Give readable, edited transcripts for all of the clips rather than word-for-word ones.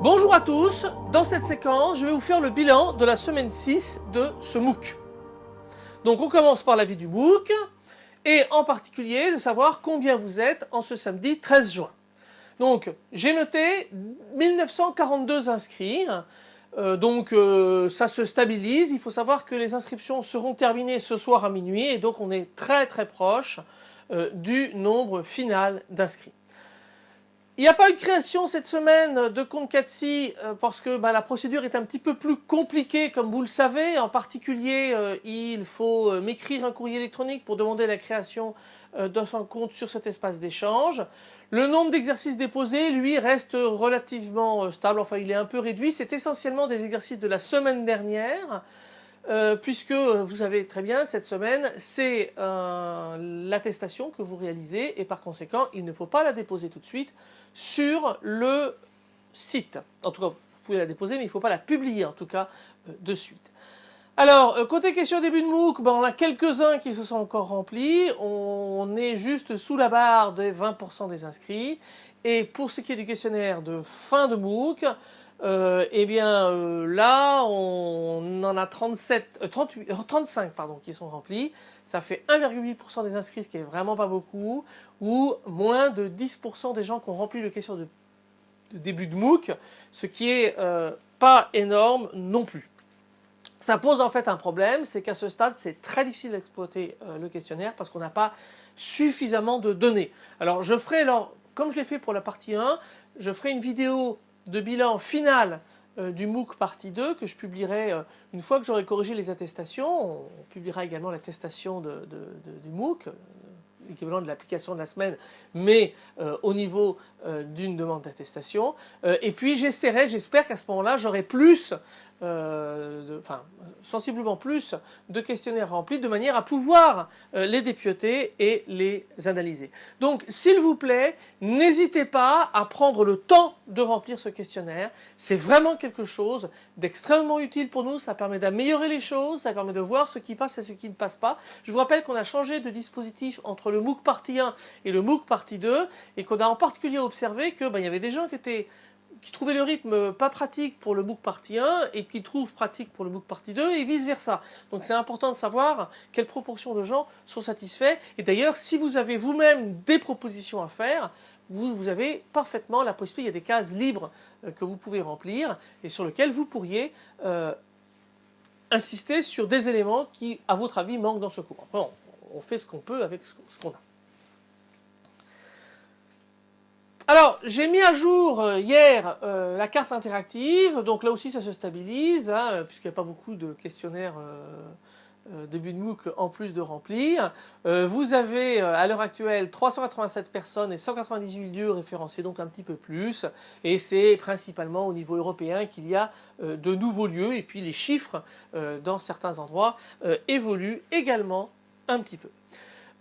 Bonjour à tous, dans cette séquence, je vais vous faire le bilan de la semaine 6 de ce MOOC. Donc on commence par l'avis du MOOC, et en particulier de savoir combien vous êtes en ce samedi 13 juin. Donc j'ai noté 1942 inscrits, ça se stabilise. Il faut savoir que les inscriptions seront terminées ce soir à minuit, et donc on est très proche du nombre final d'inscrits. Il n'y a pas eu de création cette semaine de compte Catsi parce que la procédure est un petit peu plus compliquée, comme vous le savez. En particulier, il faut m'écrire un courrier électronique pour demander la création d'un compte sur cet espace d'échange. Le nombre d'exercices déposés, lui, reste relativement stable. Enfin, il est un peu réduit. C'est essentiellement des exercices de la semaine dernière. Puisque vous savez très bien, cette semaine, c'est l'attestation que vous réalisez et par conséquent, il ne faut pas la déposer tout de suite sur le site. En tout cas, vous pouvez la déposer, mais il ne faut pas la publier en tout cas de suite. Alors, côté question début de MOOC, on a quelques-uns qui se sont encore remplis. On est juste sous la barre des 20% des inscrits. Et pour ce qui est du questionnaire de fin de MOOC, là, on en a 35 qui sont remplis. Ça fait 1,8% des inscrits, ce qui est vraiment pas beaucoup, ou moins de 10% des gens qui ont rempli le questionnaire de début de MOOC, ce qui est pas énorme non plus. Ça pose en fait un problème, c'est qu'à ce stade, c'est très difficile d'exploiter le questionnaire parce qu'on n'a pas suffisamment de données. Alors, comme je l'ai fait pour la partie 1, je ferai une vidéo de bilan final du MOOC partie 2 que je publierai une fois que j'aurai corrigé les attestations. On publiera également l'attestation du MOOC, l'équivalent de l'application de la semaine, mais au niveau d'une demande d'attestation. Et puis j'espère qu'à ce moment-là, j'aurai sensiblement plus de questionnaires remplis de manière à pouvoir les dépioter et les analyser. Donc s'il vous plaît, n'hésitez pas à prendre le temps de remplir ce questionnaire. C'est vraiment quelque chose d'extrêmement utile pour nous. Ça permet d'améliorer les choses, ça permet de voir ce qui passe et ce qui ne passe pas. Je vous rappelle qu'on a changé de dispositif entre le MOOC partie 1 et le MOOC partie 2 et qu'on a en particulier observé que il y avait des gens qui trouvaient le rythme pas pratique pour le MOOC partie 1 et qui trouvent pratique pour le MOOC partie 2 et vice versa. Donc c'est important de savoir quelle proportion de gens sont satisfaits. Et d'ailleurs, si vous avez vous-même des propositions à faire, vous avez parfaitement la possibilité, il y a des cases libres que vous pouvez remplir et sur lesquelles vous pourriez insister sur des éléments qui, à votre avis, manquent dans ce cours. Bon, on fait ce qu'on peut avec ce qu'on a. Alors, j'ai mis à jour hier la carte interactive, donc là aussi ça se stabilise, puisqu'il n'y a pas beaucoup de questionnaires début de MOOC en plus de remplir. Vous avez à l'heure actuelle 387 personnes et 198 lieux référencés, donc un petit peu plus, et c'est principalement au niveau européen qu'il y a de nouveaux lieux, et puis les chiffres dans certains endroits évoluent également un petit peu.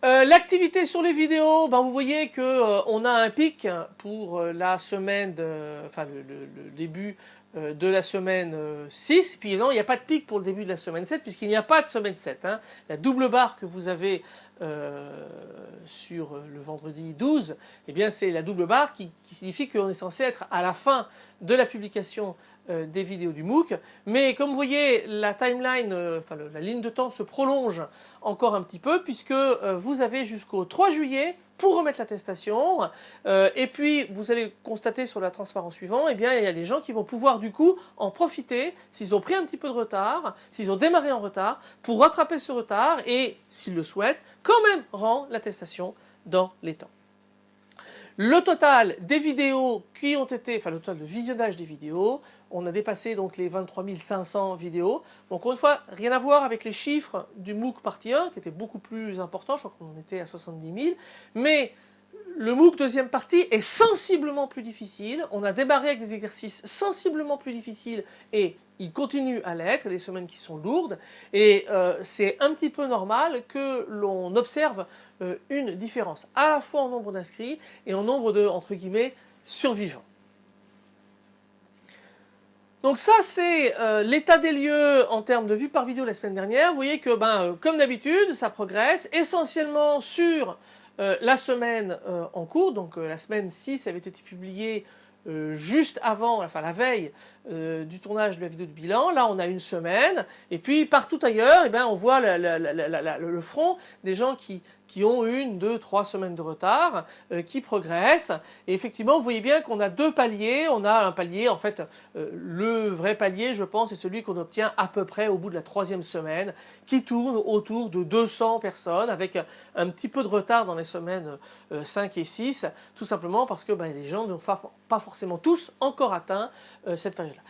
L'activité sur les vidéos, vous voyez que on a un pic pour la semaine, le début de la semaine 6, puis non, il n'y a pas de pic pour le début de la semaine 7, puisqu'il n'y a pas de semaine 7. La double barre que vous avez sur le vendredi 12, c'est la double barre qui signifie qu'on est censé être à la fin de la publication des vidéos du MOOC, mais comme vous voyez, la timeline, la ligne de temps se prolonge encore un petit peu, puisque vous avez jusqu'au 3 juillet pour remettre l'attestation, et puis vous allez constater sur la transparence suivante, il y a des gens qui vont pouvoir du coup en profiter, s'ils ont pris un petit peu de retard, s'ils ont démarré en retard, pour rattraper ce retard, et s'ils le souhaitent, quand même rendre l'attestation dans les temps. Le total des vidéos qui ont été, le total de visionnage des vidéos, on a dépassé donc les 23 500 vidéos. Donc encore une fois, rien à voir avec les chiffres du MOOC partie 1, qui étaient beaucoup plus importants, je crois qu'on était à 70 000, mais le MOOC deuxième partie est sensiblement plus difficile. On a démarré avec des exercices sensiblement plus difficiles et il continue à l'être, il y a des semaines qui sont lourdes, et c'est un petit peu normal que l'on observe une différence, à la fois en nombre d'inscrits et en nombre de, entre guillemets, survivants. Donc ça, c'est l'état des lieux en termes de vues par vidéo la semaine dernière. Vous voyez que, comme d'habitude, ça progresse essentiellement sur la semaine en cours. Donc la semaine 6 avait été publiée juste avant, enfin la veille du tournage de la vidéo de bilan. Là, on a une semaine. Et puis, partout ailleurs, eh ben, on voit le front des gens qui ont 1, 2, 3 semaines de retard, qui progressent. Et effectivement, vous voyez bien qu'on a 2 paliers. On a un palier, en fait, le vrai palier, je pense, c'est celui qu'on obtient à peu près au bout de la 3e semaine, qui tourne autour de 200 personnes, avec un petit peu de retard dans les semaines 5 et 6, tout simplement parce que les gens n'ont pas forcément tous encore atteint cette période-là.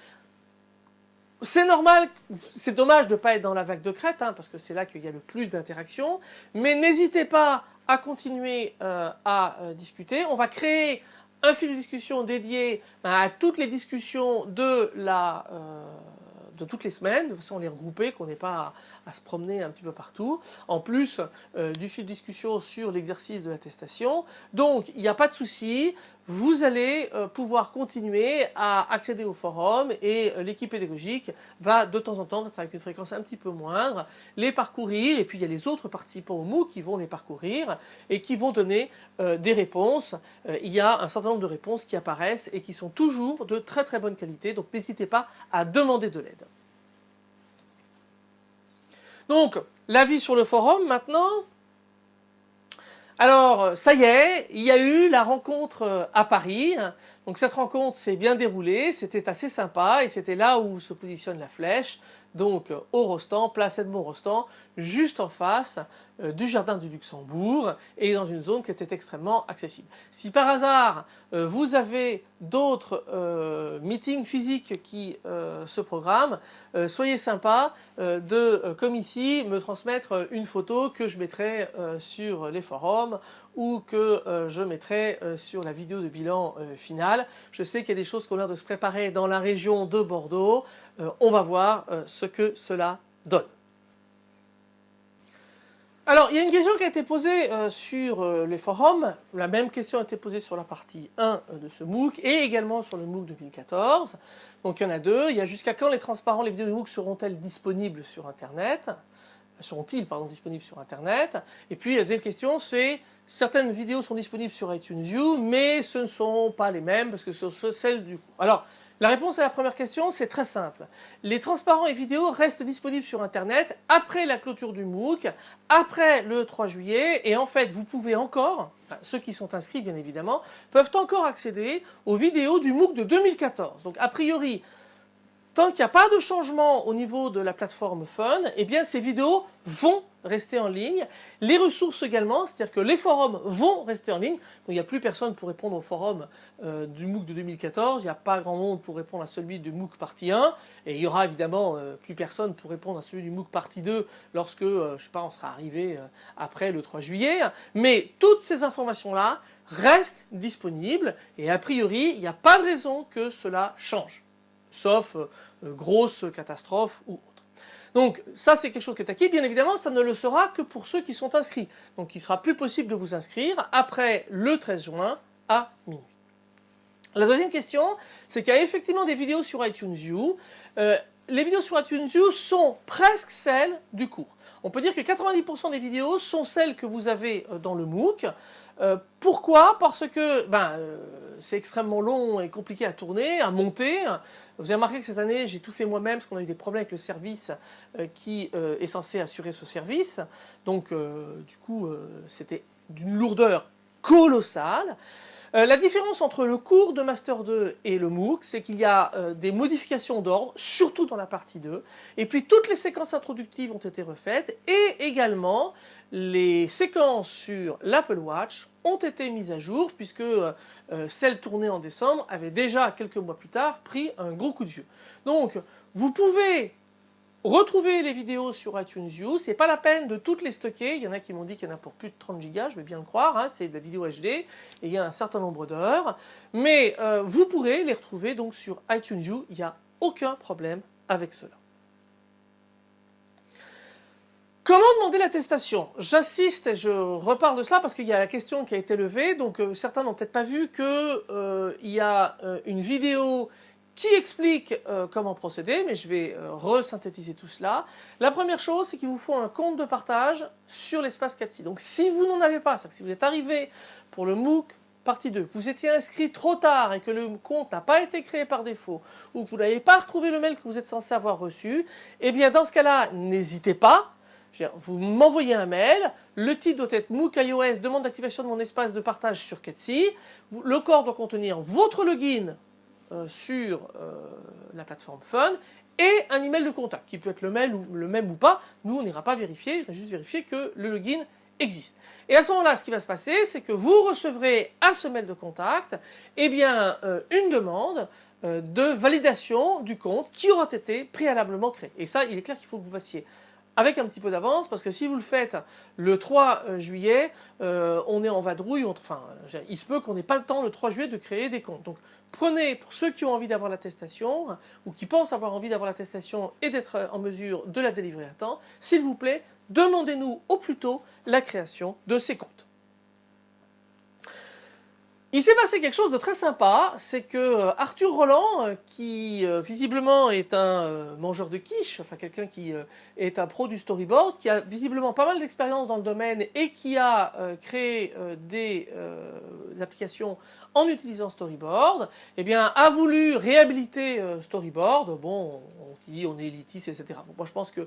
C'est normal, c'est dommage de ne pas être dans la vague de crête, parce que c'est là qu'il y a le plus d'interactions, mais n'hésitez pas à continuer à discuter. On va créer un fil de discussion dédié à toutes les discussions de toutes les semaines, de façon à les regrouper, qu'on n'ait pas à se promener un petit peu partout, en plus du fil de discussion sur l'exercice de l'attestation. Donc, il n'y a pas de souci, vous allez pouvoir continuer à accéder au forum et l'équipe pédagogique va de temps en temps, être avec une fréquence un petit peu moindre, les parcourir, et puis il y a les autres participants au MOOC qui vont les parcourir et qui vont donner des réponses. Il y a un certain nombre de réponses qui apparaissent et qui sont toujours de très très bonne qualité, donc n'hésitez pas à demander de l'aide. Donc, l'avis sur le forum maintenant. Alors, ça y est, il y a eu la rencontre à Paris. Donc cette rencontre s'est bien déroulée, c'était assez sympa et c'était là où se positionne la flèche. Donc au Rostand, place Edmond-Rostand, juste en face du Jardin du Luxembourg et dans une zone qui était extrêmement accessible. Si par hasard vous avez d'autres meetings physiques qui se programment, soyez sympa de, comme ici, me transmettre une photo que je mettrai sur les forums ou que je mettrai sur la vidéo de bilan finale. Je sais qu'il y a des choses qui ont l'air de se préparer dans la région de Bordeaux. On va voir ce que cela donne. Alors, il y a une question qui a été posée sur les forums. La même question a été posée sur la partie 1 de ce MOOC et également sur le MOOC 2014. Donc, il y en a 2. Il y a jusqu'à quand les transparents, les vidéos de MOOC seront-elles disponibles sur Internet ? Seront-ils, disponibles sur Internet ? Et puis, la deuxième question, c'est certaines vidéos sont disponibles sur iTunes U, mais ce ne sont pas les mêmes parce que ce sont celles du cours. Alors, la réponse à la première question, c'est très simple. Les transparents et vidéos restent disponibles sur Internet après la clôture du MOOC, après le 3 juillet, et en fait, vous pouvez encore, ceux qui sont inscrits bien évidemment, peuvent encore accéder aux vidéos du MOOC de 2014. Donc, a priori, tant qu'il n'y a pas de changement au niveau de la plateforme Fun, eh bien ces vidéos vont rester en ligne. Les ressources également, c'est-à-dire que les forums vont rester en ligne. Donc, il n'y a plus personne pour répondre au forum du MOOC de 2014. Il n'y a pas grand monde pour répondre à celui du MOOC partie 1. Et il y aura évidemment plus personne pour répondre à celui du MOOC partie 2 lorsque, je sais pas, on sera arrivé après le 3 juillet. Mais toutes ces informations-là restent disponibles. Et a priori, il n'y a pas de raison que cela change. Sauf grosse catastrophe ou autre. Donc ça c'est quelque chose qui est acquis. Bien évidemment, ça ne le sera que pour ceux qui sont inscrits. Donc il sera plus possible de vous inscrire après le 13 juin à minuit. La deuxième question, c'est qu'il y a effectivement des vidéos sur iTunes U. Les vidéos sur iTunes U sont presque celles du cours. On peut dire que 90% des vidéos sont celles que vous avez dans le MOOC. Pourquoi ? Parce que c'est extrêmement long et compliqué à tourner, à monter. Vous avez remarqué que cette année, j'ai tout fait moi-même parce qu'on a eu des problèmes avec le service qui est censé assurer ce service. Donc, du coup, c'était d'une lourdeur colossale. La différence entre le cours de Master 2 et le MOOC, c'est qu'il y a des modifications d'ordre, surtout dans la partie 2. Et puis, toutes les séquences introductives ont été refaites. Et également, les séquences sur l'Apple Watch ont été mises à jour, puisque celles tournées en décembre avaient déjà, quelques mois plus tard, pris un gros coup de vieux. Donc, vous pouvez retrouver les vidéos sur iTunes U, c'est pas la peine de toutes les stocker, il y en a qui m'ont dit qu'il y en a pour plus de 30 gigas, je vais bien le croire, c'est de la vidéo HD, et il y a un certain nombre d'heures, mais vous pourrez les retrouver donc sur iTunes U, il n'y a aucun problème avec cela. Comment demander l'attestation ? J'insiste et je reparle de cela parce qu'il y a la question qui a été levée, donc certains n'ont peut-être pas vu qu'il y a une vidéo qui explique comment procéder, mais je vais resynthétiser tout cela. La première chose, c'est qu'il vous faut un compte de partage sur l'espace 4C. Donc si vous n'en avez pas, c'est-à-dire que si vous êtes arrivé pour le MOOC partie 2, que vous étiez inscrit trop tard et que le compte n'a pas été créé par défaut, ou que vous n'avez pas retrouvé le mail que vous êtes censé avoir reçu, eh bien dans ce cas-là, n'hésitez pas. Vous m'envoyez un mail, le titre doit être MOOC iOS, demande d'activation de mon espace de partage sur Ketsi. Le corps doit contenir votre login sur la plateforme Fun et un email de contact, qui peut être le même ou pas. Nous, on n'ira pas vérifier, je vais juste vérifier que le login existe. Et à ce moment-là, ce qui va se passer, c'est que vous recevrez à ce mail de contact une demande de validation du compte qui aura été préalablement créé. Et ça, il est clair qu'il faut que vous fassiez avec un petit peu d'avance, parce que si vous le faites le 3 juillet, on est en vadrouille, il se peut qu'on n'ait pas le temps le 3 juillet de créer des comptes. Donc prenez, pour ceux qui ont envie d'avoir l'attestation, ou qui pensent avoir envie d'avoir l'attestation et d'être en mesure de la délivrer à temps, s'il vous plaît, demandez-nous au plus tôt la création de ces comptes. Il s'est passé quelque chose de très sympa, c'est que Arthur Roland, qui visiblement est un mangeur de quiche, enfin quelqu'un qui est un pro du storyboard, qui a visiblement pas mal d'expérience dans le domaine et qui a créé des applications en utilisant Storyboard, eh bien, a voulu réhabiliter Storyboard. Bon, on est élitiste, etc. Bon, moi, je pense que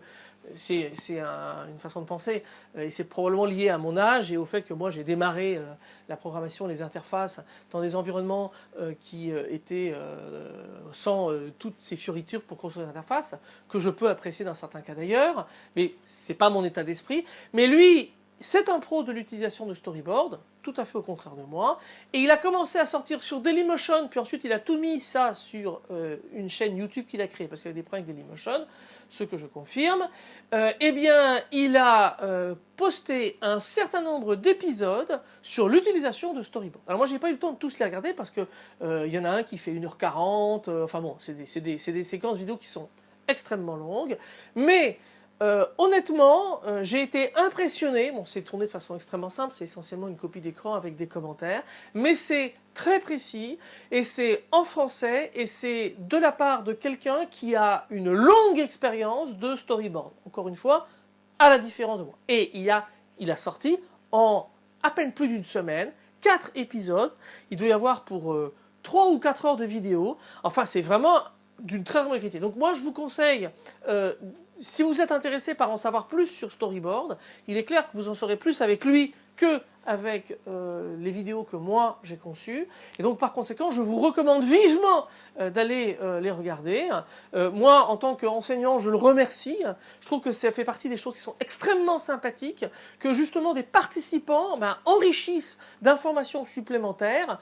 c'est une façon de penser, et c'est probablement lié à mon âge et au fait que moi, j'ai démarré la programmation, les interfaces, dans des environnements qui étaient sans toutes ces fioritures pour construire des interfaces, que je peux apprécier dans certains cas d'ailleurs, mais c'est pas mon état d'esprit. Mais lui, c'est un pro de l'utilisation de Storyboard, tout à fait au contraire de moi, et il a commencé à sortir sur Dailymotion, puis ensuite il a tout mis ça sur une chaîne YouTube qu'il a créée, parce qu'il a des problèmes avec Dailymotion, ce que je confirme. Eh bien, il a posté un certain nombre d'épisodes sur l'utilisation de Storyboard. Alors moi, j'ai pas eu le temps de tous les regarder, parce que y en a un qui fait 1h40, enfin bon, c'est des séquences vidéo qui sont extrêmement longues, mais honnêtement, j'ai été impressionné. Bon, c'est tourné de façon extrêmement simple, c'est essentiellement une copie d'écran avec des commentaires, mais c'est très précis, et c'est en français, et c'est de la part de quelqu'un qui a une longue expérience de storyboard. Encore une fois, à la différence de moi. Et il a sorti en à peine plus d'une semaine 4 épisodes. Il doit y avoir pour 3 ou 4 heures de vidéo. Enfin, c'est vraiment d'une très grande qualité. Donc moi, je vous conseille, si vous êtes intéressé par en savoir plus sur Storyboard, il est clair que vous en saurez plus avec lui que avec les vidéos que moi j'ai conçues. Et donc par conséquent, je vous recommande vivement d'aller les regarder. Moi, en tant qu'enseignant, je le remercie. Je trouve que ça fait partie des choses qui sont extrêmement sympathiques, que justement des participants enrichissent d'informations supplémentaires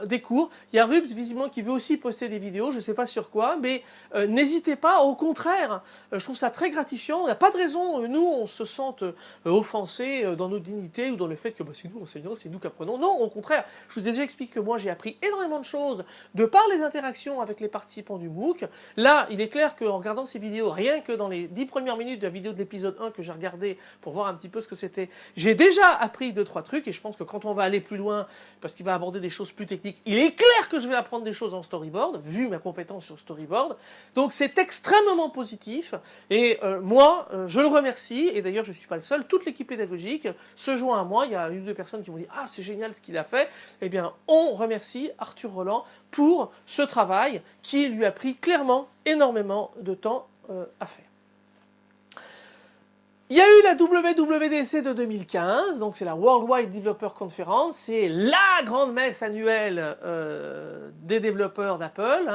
des cours. Il y a Rubs, visiblement, qui veut aussi poster des vidéos, je ne sais pas sur quoi, mais n'hésitez pas, au contraire, je trouve ça très gratifiant. On n'a pas de raison, nous, on se sente offensés dans notre dignité ou dans le fait que c'est nous enseignants, c'est nous qui apprenons. Non, au contraire, je vous ai déjà expliqué que moi j'ai appris énormément de choses de par les interactions avec les participants du MOOC. Là, il est clair qu'en regardant ces vidéos, rien que dans les 10 premières minutes de la vidéo de l'épisode 1 que j'ai regardé pour voir un petit peu ce que c'était, j'ai déjà appris 2-3 trucs, et je pense que quand on va aller plus loin, parce qu'il va aborder des choses plus techniques, il est clair que je vais apprendre des choses en storyboard, vu ma compétence sur storyboard. Donc c'est extrêmement positif, et moi, je le remercie, et d'ailleurs je ne suis pas le seul, toute l'équipe pédagogique se joint à moi. Il y a une ou deux personnes qui m'ont dit « Ah, c'est génial ce qu'il a fait ». Eh bien, on remercie Arthur Roland pour ce travail qui lui a pris clairement énormément de temps à faire. Il y a eu la WWDC de 2015, donc c'est la Worldwide Developer Conference, c'est la grande messe annuelle des développeurs d'Apple.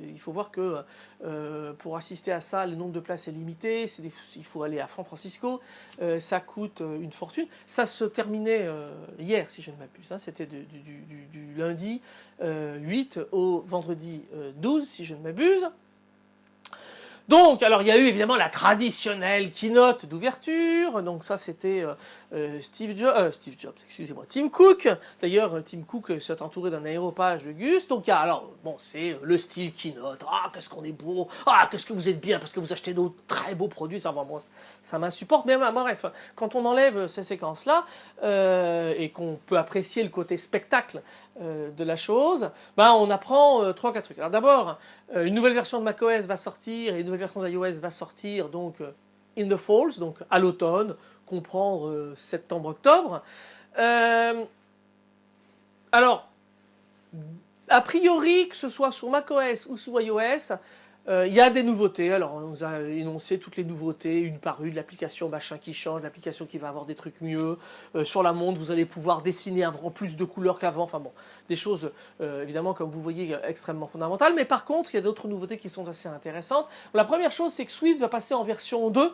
Il faut voir que pour assister à ça, le nombre de places est limité, il faut aller à San Francisco, ça coûte une fortune. Ça se terminait hier, si je ne m'abuse, c'était du lundi 8 au vendredi 12, si je ne m'abuse. Donc, alors il y a eu évidemment la traditionnelle keynote d'ouverture, donc ça c'était Tim Cook. D'ailleurs, Tim Cook s'est entouré d'un aéropage de Gus. Donc, alors, bon, c'est le style keynote. Ah, qu'est-ce qu'on est beau. Ah, qu'est-ce que vous êtes bien parce que vous achetez de très beaux produits. Ça, bon, ça m'insupporte. Mais bref, quand on enlève ces séquences-là et qu'on peut apprécier le côté spectacle de la chose, on apprend 3-4 trucs. Alors d'abord, une nouvelle version de macOS va sortir et une nouvelle version d'iOS va sortir donc in the falls, donc à l'automne, comprendre septembre-octobre. Alors, a priori, que ce soit sur macOS ou sur iOS, il y a des nouveautés. Alors, on nous a énoncé toutes les nouveautés, une par une, l'application machin qui change, l'application qui va avoir des trucs mieux. Sur la montre, vous allez pouvoir dessiner en plus de couleurs qu'avant. Enfin bon, des choses, évidemment, comme vous voyez, extrêmement fondamentales. Mais par contre, il y a d'autres nouveautés qui sont assez intéressantes. La première chose, c'est que Swift va passer en version 2.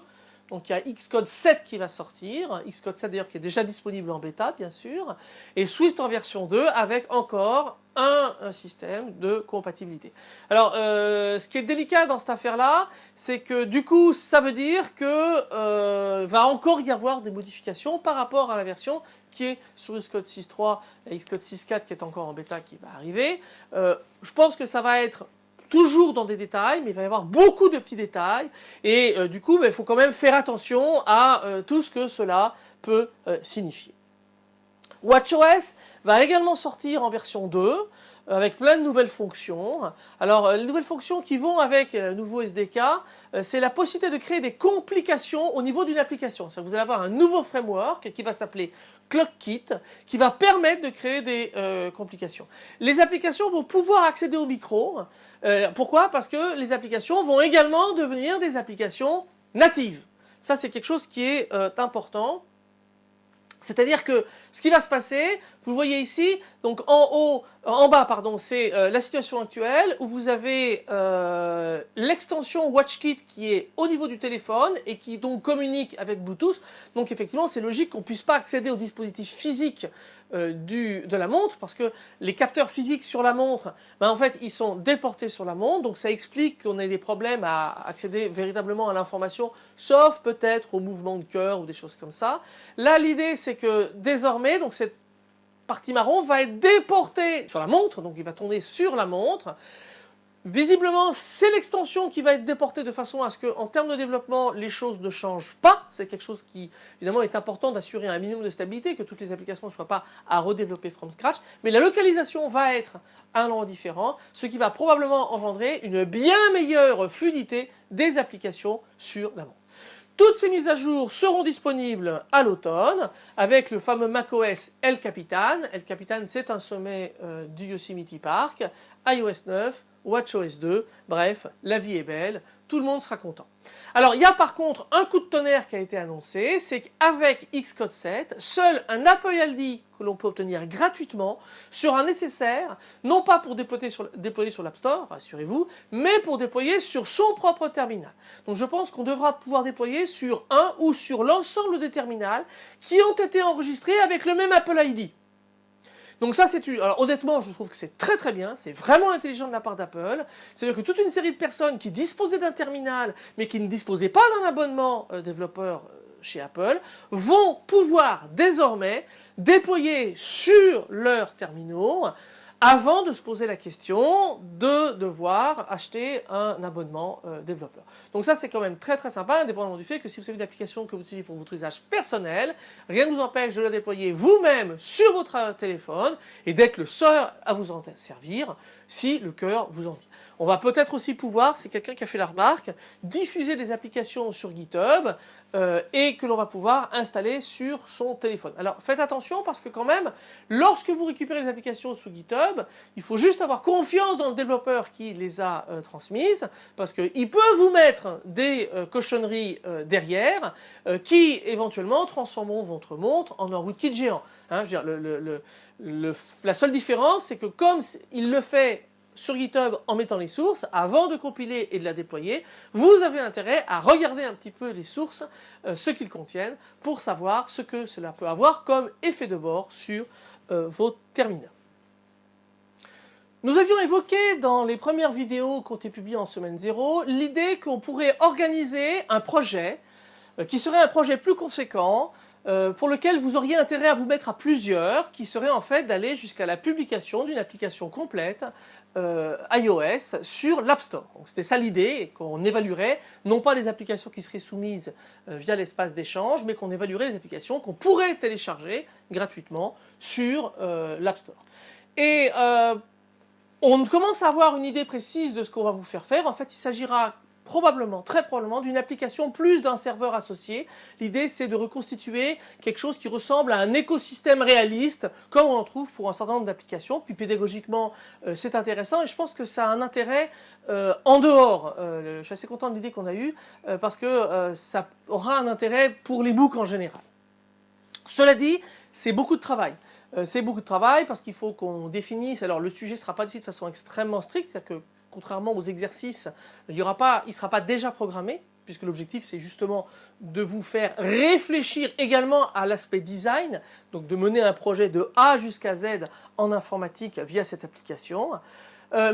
Donc il y a Xcode 7 qui va sortir, Xcode 7 d'ailleurs qui est déjà disponible en bêta bien sûr, et Swift en version 2 avec encore un système de compatibilité. Alors ce qui est délicat dans cette affaire-là, c'est que du coup ça veut dire que va encore y avoir des modifications par rapport à la version qui est sur Xcode 6.3 et Xcode 6.4 qui est encore en bêta qui va arriver. Je pense que ça va être toujours dans des détails, mais il va y avoir beaucoup de petits détails. Et du coup, il faut quand même faire attention à tout ce que cela peut signifier. WatchOS va également sortir en version 2, avec plein de nouvelles fonctions. Alors, les nouvelles fonctions qui vont avec le nouveau SDK, c'est la possibilité de créer des complications au niveau d'une application. C'est-à-dire que vous allez avoir un nouveau framework qui va s'appeler ClockKit, qui va permettre de créer des complications. Les applications vont pouvoir accéder au micro. Pourquoi? Parce que les applications vont également devenir des applications natives. Ça, c'est quelque chose qui est important. C'est-à-dire que ce qui va se passer, vous voyez ici, donc en bas, pardon, c'est la situation actuelle où vous avez l'extension WatchKit qui est au niveau du téléphone et qui donc communique avec Bluetooth. Donc effectivement, c'est logique qu'on ne puisse pas accéder au dispositif physique de la montre parce que les capteurs physiques sur la montre, en fait, ils sont déportés sur la montre. Donc ça explique qu'on ait des problèmes à accéder véritablement à l'information, sauf peut-être au mouvement de cœur ou des choses comme ça. Là, l'idée, c'est que désormais, donc cette partie marron va être déportée sur la montre, donc il va tourner sur la montre. Visiblement, c'est l'extension qui va être déportée de façon à ce qu'en termes de développement, les choses ne changent pas. C'est quelque chose qui, évidemment, est important d'assurer un minimum de stabilité, que toutes les applications ne soient pas à redévelopper from scratch. Mais la localisation va être à un endroit différent, ce qui va probablement engendrer une bien meilleure fluidité des applications sur la montre. Toutes ces mises à jour seront disponibles à l'automne avec le fameux macOS El Capitan. El Capitan, c'est un sommet du Yosemite Park, iOS 9, WatchOS 2, bref, la vie est belle, tout le monde sera content. Alors, il y a par contre un coup de tonnerre qui a été annoncé, c'est qu'avec Xcode 7, seul un Apple ID que l'on peut obtenir gratuitement sera nécessaire, non pas pour déployer sur l'App Store, rassurez-vous, mais pour déployer sur son propre terminal. Donc je pense qu'on devra pouvoir déployer sur un ou sur l'ensemble des terminals qui ont été enregistrés avec le même Apple ID. Donc ça, alors honnêtement, je trouve que c'est très très bien, c'est vraiment intelligent de la part d'Apple. C'est-à-dire que toute une série de personnes qui disposaient d'un terminal, mais qui ne disposaient pas d'un abonnement développeur chez Apple, vont pouvoir désormais déployer sur leurs terminaux avant de se poser la question de devoir acheter un abonnement développeur. Donc ça, c'est quand même très très sympa, indépendamment du fait que si vous avez une application que vous utilisez pour votre usage personnel, rien ne vous empêche de la déployer vous-même sur votre téléphone et d'être le seul à vous en servir si le cœur vous en dit. On va peut-être aussi pouvoir, c'est quelqu'un qui a fait la remarque, diffuser des applications sur GitHub et que l'on va pouvoir installer sur son téléphone. Alors faites attention parce que quand même, lorsque vous récupérez les applications sous GitHub, il faut juste avoir confiance dans le développeur qui les a transmises parce qu'il peut vous mettre des cochonneries derrière qui éventuellement transformeront votre montre en un rootkit géant. Hein, je veux dire, la seule différence, c'est que comme il le fait sur GitHub en mettant les sources, avant de compiler et de la déployer, vous avez intérêt à regarder un petit peu les sources, ce qu'ils contiennent, pour savoir ce que cela peut avoir comme effet de bord sur vos terminaux. Nous avions évoqué dans les premières vidéos qui ont été publiées en semaine 0 l'idée qu'on pourrait organiser un projet qui serait un projet plus conséquent, pour lequel vous auriez intérêt à vous mettre à plusieurs, qui serait en fait d'aller jusqu'à la publication d'une application complète iOS sur l'App Store. Donc c'était ça l'idée, qu'on évaluerait non pas les applications qui seraient soumises via l'espace d'échange, mais qu'on évaluerait les applications qu'on pourrait télécharger gratuitement sur l'App Store. Et on commence à avoir une idée précise de ce qu'on va vous faire faire. En fait, il s'agira probablement, très probablement, d'une application plus d'un serveur associé. L'idée, c'est de reconstituer quelque chose qui ressemble à un écosystème réaliste, comme on en trouve pour un certain nombre d'applications. Puis pédagogiquement, c'est intéressant et je pense que ça a un intérêt en dehors. Je suis assez content de l'idée qu'on a eue parce que ça aura un intérêt pour les MOOC en général. Cela dit, c'est beaucoup de travail. C'est beaucoup de travail parce qu'il faut qu'on définisse. Alors le sujet ne sera pas défini de façon extrêmement stricte, c'est-à-dire que contrairement aux exercices, il ne sera pas déjà programmé, puisque l'objectif c'est justement de vous faire réfléchir également à l'aspect design, donc de mener un projet de A jusqu'à Z en informatique via cette application.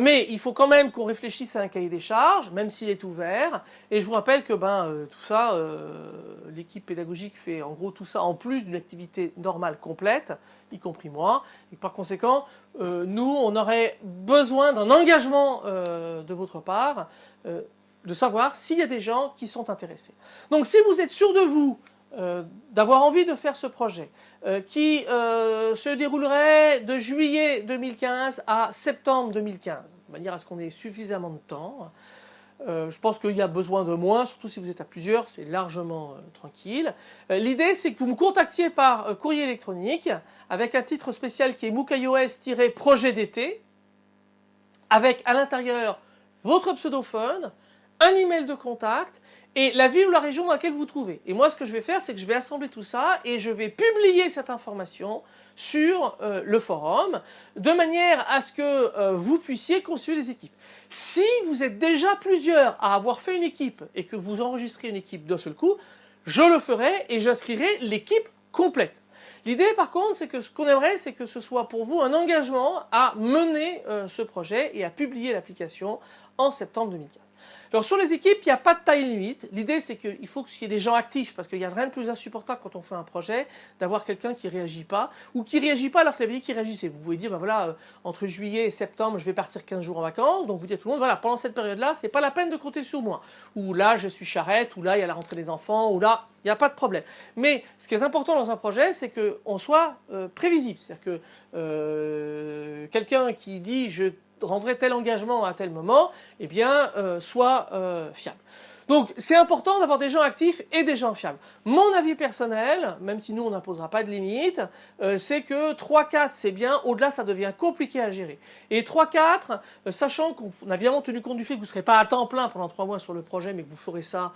Mais il faut quand même qu'on réfléchisse à un cahier des charges, même s'il est ouvert. Et je vous rappelle que tout ça, l'équipe pédagogique fait en gros tout ça en plus d'une activité normale complète, y compris moi. Et par conséquent, nous, on aurait besoin d'un engagement de votre part, de savoir s'il y a des gens qui sont intéressés. Donc si vous êtes sûr de vous, d'avoir envie de faire ce projet qui se déroulerait de juillet 2015 à septembre 2015, de manière à ce qu'on ait suffisamment de temps. Je pense qu'il y a besoin de moins, surtout si vous êtes à plusieurs, c'est largement tranquille. L'idée, c'est que vous me contactiez par courrier électronique avec un titre spécial qui est MOOC-iOS-projet d'été, avec à l'intérieur votre pseudophone, un email de contact et la ville ou la région dans laquelle vous vous trouvez. Et moi, ce que je vais faire, c'est que je vais assembler tout ça et je vais publier cette information sur le forum, de manière à ce que vous puissiez constituer des équipes. Si vous êtes déjà plusieurs à avoir fait une équipe et que vous enregistrez une équipe d'un seul coup, je le ferai et j'inscrirai l'équipe complète. L'idée, par contre, c'est que ce qu'on aimerait, c'est que ce soit pour vous un engagement à mener ce projet et à publier l'application en septembre 2015. Alors sur les équipes, il n'y a pas de taille limite. L'idée, c'est qu'il faut qu'il y ait des gens actifs, parce qu'il n'y a rien de plus insupportable quand on fait un projet, d'avoir quelqu'un qui ne réagit pas, ou qui ne réagit pas alors qu'il avait dit qu'il réagissait. Vous pouvez dire, voilà, entre juillet et septembre, je vais partir 15 jours en vacances, donc vous dites à tout le monde, voilà, pendant cette période-là, c'est pas la peine de compter sur moi. Ou là, je suis charrette, ou là, il y a la rentrée des enfants, ou là, il n'y a pas de problème. Mais ce qui est important dans un projet, c'est qu'on soit prévisible. C'est-à-dire que quelqu'un qui dit, je rendrait tel engagement à tel moment, eh bien, soit fiable. Donc, c'est important d'avoir des gens actifs et des gens fiables. Mon avis personnel, même si nous, on n'imposera pas de limite, c'est que 3-4, c'est bien. Au-delà, ça devient compliqué à gérer. Et 3-4, sachant qu'on a évidemment tenu compte du fait que vous ne serez pas à temps plein pendant 3 mois sur le projet, mais que vous ferez ça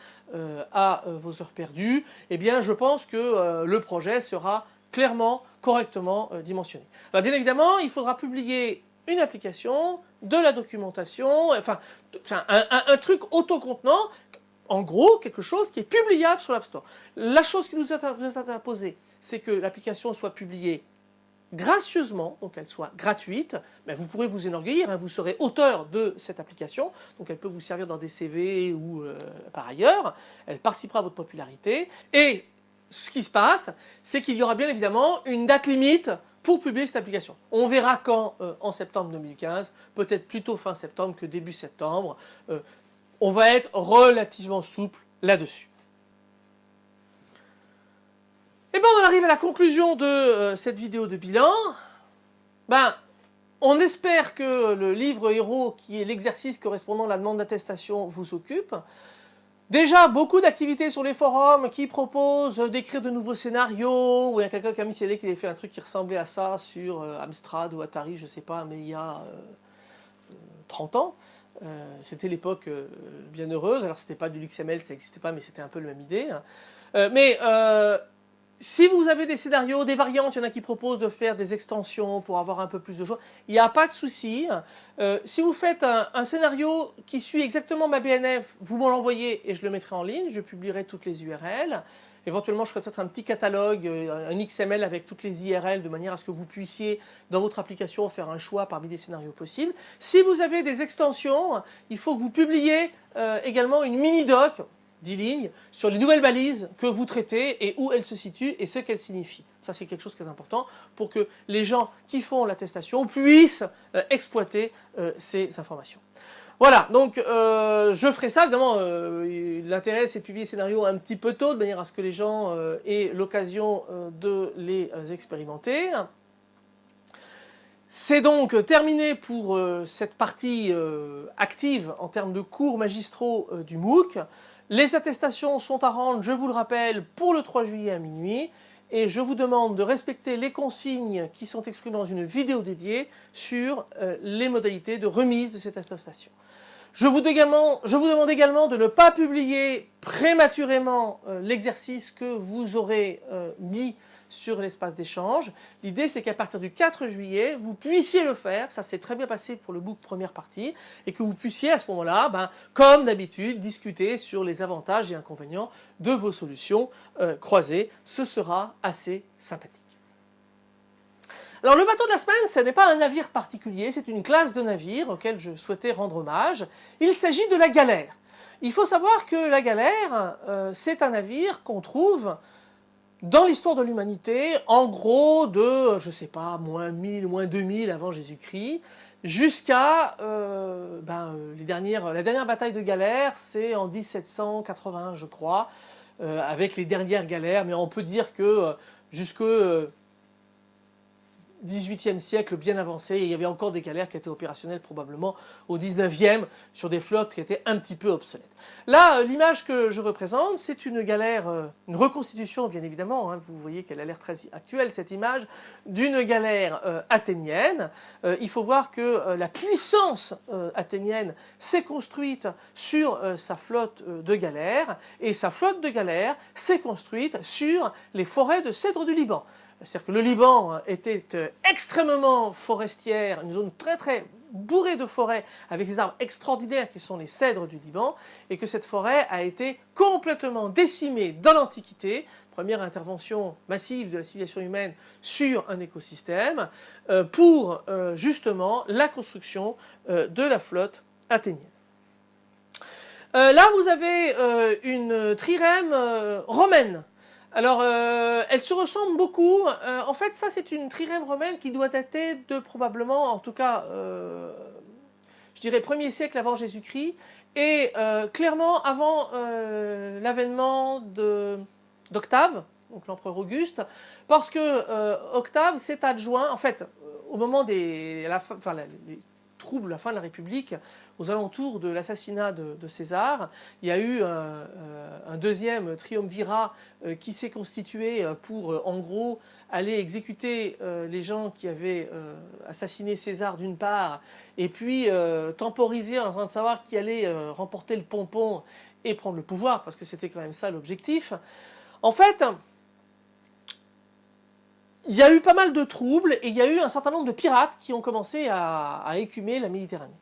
à vos heures perdues, eh bien, je pense que le projet sera clairement, correctement dimensionné. Alors, bien évidemment, il faudra publier une application, de la documentation, enfin un truc autocontenant, en gros quelque chose qui est publiable sur l'App Store. La chose qui nous est imposée, c'est que l'application soit publiée gracieusement, donc elle soit gratuite, mais vous pourrez vous enorgueillir, hein, vous serez auteur de cette application, donc elle peut vous servir dans des CV ou par ailleurs, elle participera à votre popularité, et ce qui se passe, c'est qu'il y aura bien évidemment une date limite pour publier cette application. On verra quand en septembre 2015, peut-être plutôt fin septembre que début septembre. On va être relativement souple là-dessus. Et bien on arrive à la conclusion de cette vidéo de bilan. On espère que le livre héros, qui est l'exercice correspondant à la demande d'attestation, vous occupe. Déjà, beaucoup d'activités sur les forums qui proposent d'écrire de nouveaux scénarios, où il y a quelqu'un qui a mis qui avait fait un truc qui ressemblait à ça sur Amstrad ou Atari, je ne sais pas, mais il y a 30 ans. C'était l'époque bien heureuse, alors c'était pas du XML, ça n'existait pas, mais c'était un peu la même idée. Si vous avez des scénarios, des variantes, il y en a qui proposent de faire des extensions pour avoir un peu plus de choix, il n'y a pas de souci. Si vous faites un scénario qui suit exactement ma BNF, vous m'en l'envoyez et je le mettrai en ligne, je publierai toutes les URL. Éventuellement, je ferai peut-être un petit catalogue, un XML avec toutes les IRL, de manière à ce que vous puissiez, dans votre application, faire un choix parmi des scénarios possibles. Si vous avez des extensions, il faut que vous publiez également une mini-doc, 10 lignes, sur les nouvelles balises que vous traitez et où elles se situent et ce qu'elles signifient. Ça, c'est quelque chose qui est important pour que les gens qui font l'attestation puissent exploiter ces informations. Voilà, donc je ferai ça, évidemment, l'intérêt c'est de publier les scénarios un petit peu tôt, de manière à ce que les gens aient l'occasion de les expérimenter. C'est donc terminé pour cette partie active en termes de cours magistraux du MOOC. Les attestations sont à rendre, je vous le rappelle, pour le 3 juillet à minuit. Et je vous demande de respecter les consignes qui sont exprimées dans une vidéo dédiée sur les modalités de remise de cette attestation. Je vous demande également de ne pas publier prématurément l'exercice que vous aurez mis sur l'espace d'échange. L'idée, c'est qu'à partir du 4 juillet, vous puissiez le faire, ça s'est très bien passé pour le MOOC première partie, et que vous puissiez à ce moment-là, comme d'habitude, discuter sur les avantages et inconvénients de vos solutions croisées. Ce sera assez sympathique. Alors le bateau de la semaine, ce n'est pas un navire particulier, c'est une classe de navires auquel je souhaitais rendre hommage. Il s'agit de la galère. Il faut savoir que la galère, c'est un navire qu'on trouve dans l'histoire de l'humanité, en gros de, je sais pas, moins 1000, moins 2000 avant Jésus-Christ, jusqu'à la dernière bataille de galère, c'est en 1781, je crois, avec les dernières galères, mais on peut dire que jusque 18e siècle bien avancé, il y avait encore des galères qui étaient opérationnelles probablement au 19e sur des flottes qui étaient un petit peu obsolètes. Là, l'image que je représente, c'est une galère, une reconstitution bien évidemment, hein, vous voyez qu'elle a l'air très actuelle cette image, d'une galère athénienne. Il faut voir que la puissance athénienne s'est construite sur sa flotte de galères, et sa flotte de galères s'est construite sur les forêts de cèdre du Liban. C'est-à-dire que le Liban était extrêmement forestière, une zone très très bourrée de forêts avec des arbres extraordinaires qui sont les cèdres du Liban, et que cette forêt a été complètement décimée dans l'Antiquité, première intervention massive de la civilisation humaine sur un écosystème, pour justement la construction de la flotte athénienne. Là vous avez une trirème romaine. Alors, elle se ressemble beaucoup. En fait, ça, c'est une trirème romaine qui doit dater de probablement, en tout cas, je dirais 1er siècle avant Jésus-Christ, et clairement avant l'avènement d'Octave, donc l'empereur Auguste, parce que Octave s'est adjoint, en fait, au moment des troubles, la fin de la République, aux alentours de l'assassinat de César, il y a eu un deuxième triumvirat qui s'est constitué pour, en gros, aller exécuter les gens qui avaient assassiné César d'une part, et puis temporiser en train de savoir qui allait remporter le pompon et prendre le pouvoir, parce que c'était quand même ça l'objectif. En fait, il y a eu pas mal de troubles et il y a eu un certain nombre de pirates qui ont commencé à écumer la Méditerranée.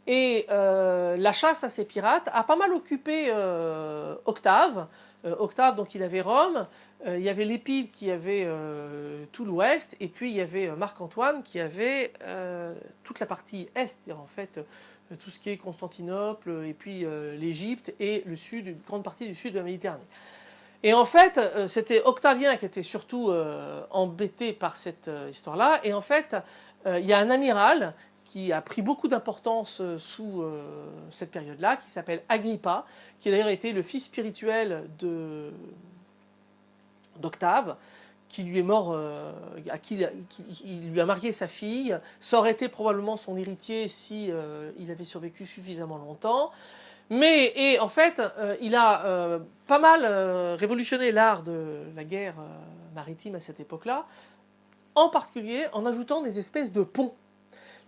Et la chasse à ces pirates a pas mal occupé Octave. Octave, donc il avait Rome, il y avait Lépide qui avait tout l'ouest, et puis il y avait Marc-Antoine qui avait toute la partie est, c'est-à-dire en fait tout ce qui est Constantinople, et puis l'Égypte et le sud, une grande partie du sud de la Méditerranée. Et en fait, c'était Octavien qui était surtout embêté par cette histoire-là. Et en fait, il y a un amiral qui a pris beaucoup d'importance sous cette période-là, qui s'appelle Agrippa, qui a d'ailleurs été le fils spirituel d'Octave, qui lui est mort, il lui a marié sa fille. Ça aurait été probablement son héritier si il avait survécu suffisamment longtemps. Et en fait, il a pas mal révolutionné l'art de la guerre maritime à cette époque-là, en particulier en ajoutant des espèces de ponts.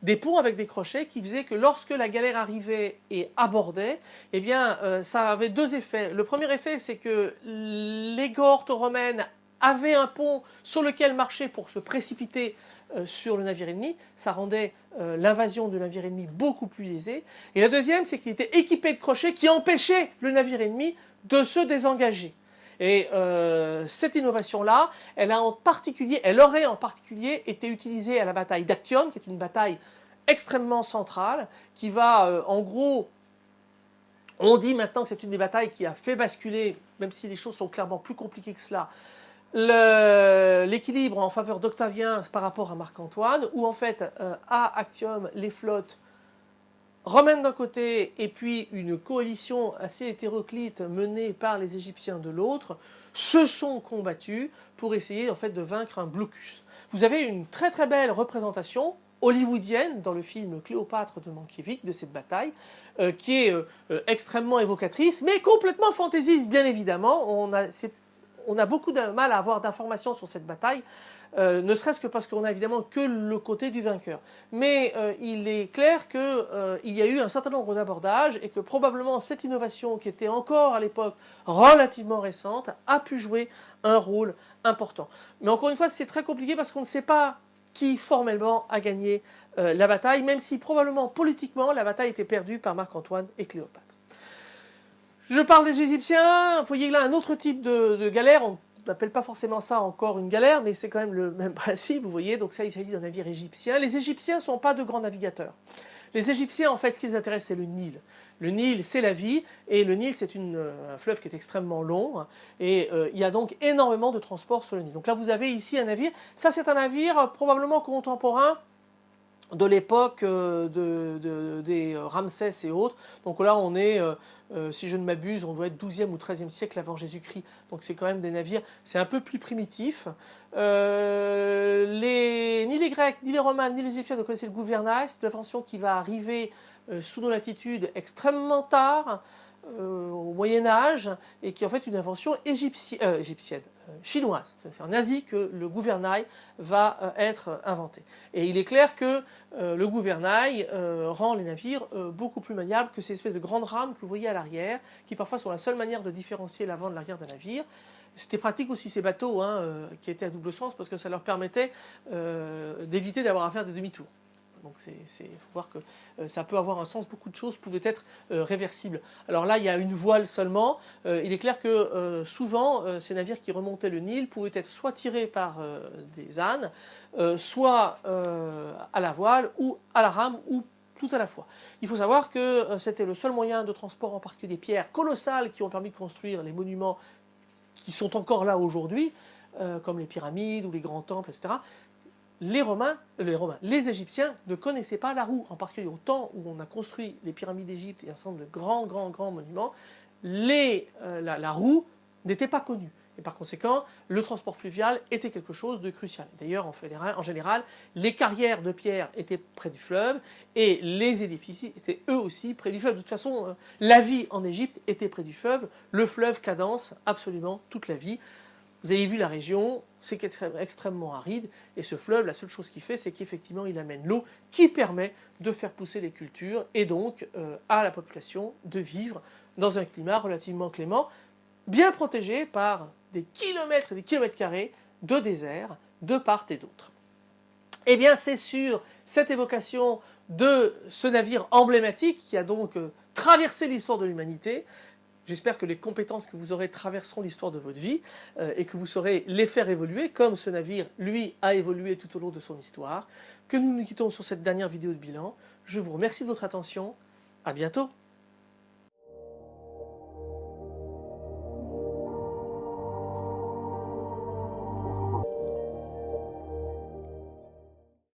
Des ponts avec des crochets qui faisaient que lorsque la galère arrivait et abordait, eh bien, ça avait deux effets. Le premier effet, c'est que les cohortes romaines avaient un pont sur lequel marcher pour se précipiter sur le navire ennemi. Ça rendait l'invasion de navire ennemi beaucoup plus aisée. Et la deuxième, c'est qu'il était équipé de crochets qui empêchaient le navire ennemi de se désengager. Et cette innovation-là, elle aurait en particulier été utilisée à la bataille d'Actium, qui est une bataille extrêmement centrale, qui va, en gros, on dit maintenant que c'est une des batailles qui a fait basculer, même si les choses sont clairement plus compliquées que cela, l'équilibre en faveur d'Octavien par rapport à Marc-Antoine, où en fait, à Actium, les flottes romaines d'un côté et puis une coalition assez hétéroclite menée par les Égyptiens de l'autre se sont combattus pour essayer en fait de vaincre un blocus. Vous avez une très très belle représentation hollywoodienne dans le film Cléopâtre de Mankiewicz, de cette bataille, qui est extrêmement évocatrice, mais complètement fantaisiste, bien évidemment. On a beaucoup de mal à avoir d'informations sur cette bataille, ne serait-ce que parce qu'on a évidemment que le côté du vainqueur. Mais il est clair qu'il y a eu un certain nombre d'abordages et que probablement cette innovation, qui était encore à l'époque relativement récente, a pu jouer un rôle important. Mais encore une fois, c'est très compliqué parce qu'on ne sait pas qui formellement a gagné la bataille, même si probablement politiquement la bataille était perdue par Marc-Antoine et Cléopâtre. Je parle des Égyptiens, vous voyez là un autre type de galère, on n'appelle pas forcément ça encore une galère, mais c'est quand même le même principe, vous voyez, donc ça il s'agit d'un navire égyptien. Les Égyptiens ne sont pas de grands navigateurs. Les Égyptiens, en fait, ce qui les intéresse, c'est le Nil. Le Nil, c'est la vie, et le Nil, c'est un fleuve qui est extrêmement long, et il y a donc énormément de transports sur le Nil. Donc là, vous avez ici un navire, ça c'est un navire probablement contemporain de l'époque des Ramsès et autres. Donc là, on est, si je ne m'abuse, on doit être 12e ou 13e siècle avant Jésus-Christ. Donc c'est quand même des navires, c'est un peu plus primitif. Ni les Grecs, ni les Romains, ni les Égyptiens ne connaissaient le gouvernail. C'est une invention qui va arriver sous nos latitudes extrêmement tard, au Moyen-Âge, et qui est en fait une invention égyptienne, chinoise. C'est en Asie que le gouvernail va être inventé. Et il est clair que le gouvernail rend les navires beaucoup plus maniables que ces espèces de grandes rames que vous voyez à l'arrière, qui parfois sont la seule manière de différencier l'avant de l'arrière d'un navire. C'était pratique aussi ces bateaux qui étaient à double sens parce que ça leur permettait d'éviter d'avoir à faire des demi-tours. Donc il faut voir que ça peut avoir un sens, beaucoup de choses pouvaient être réversibles. Alors là, il y a une voile seulement. Il est clair que souvent, ces navires qui remontaient le Nil pouvaient être soit tirés par des ânes, soit à la voile, ou à la rame, ou tout à la fois. Il faut savoir que c'était le seul moyen de transport, en particulier des pierres colossales qui ont permis de construire les monuments qui sont encore là aujourd'hui, comme les pyramides ou les grands temples, etc. Les Égyptiens ne connaissaient pas la roue, en particulier au temps où on a construit les pyramides d'Égypte et un certain nombre de grands monuments. La roue n'était pas connue. Et par conséquent, le transport fluvial était quelque chose de crucial. D'ailleurs, en général, les carrières de pierre étaient près du fleuve et les édifices étaient eux aussi près du fleuve. De toute façon, la vie en Égypte était près du fleuve. Le fleuve cadence absolument toute la vie. Vous avez vu la région, c'est extrêmement aride, et ce fleuve, la seule chose qu'il fait, c'est qu'effectivement, il amène l'eau qui permet de faire pousser les cultures, et donc à la population de vivre dans un climat relativement clément, bien protégé par des kilomètres et des kilomètres carrés de désert de part et d'autre. Eh bien, c'est sur cette évocation de ce navire emblématique qui a donc traversé l'histoire de l'humanité. J'espère que les compétences que vous aurez traverseront l'histoire de votre vie et que vous saurez les faire évoluer, comme ce navire, lui, a évolué tout au long de son histoire. Que nous nous quittons sur cette dernière vidéo de bilan. Je vous remercie de votre attention. À bientôt.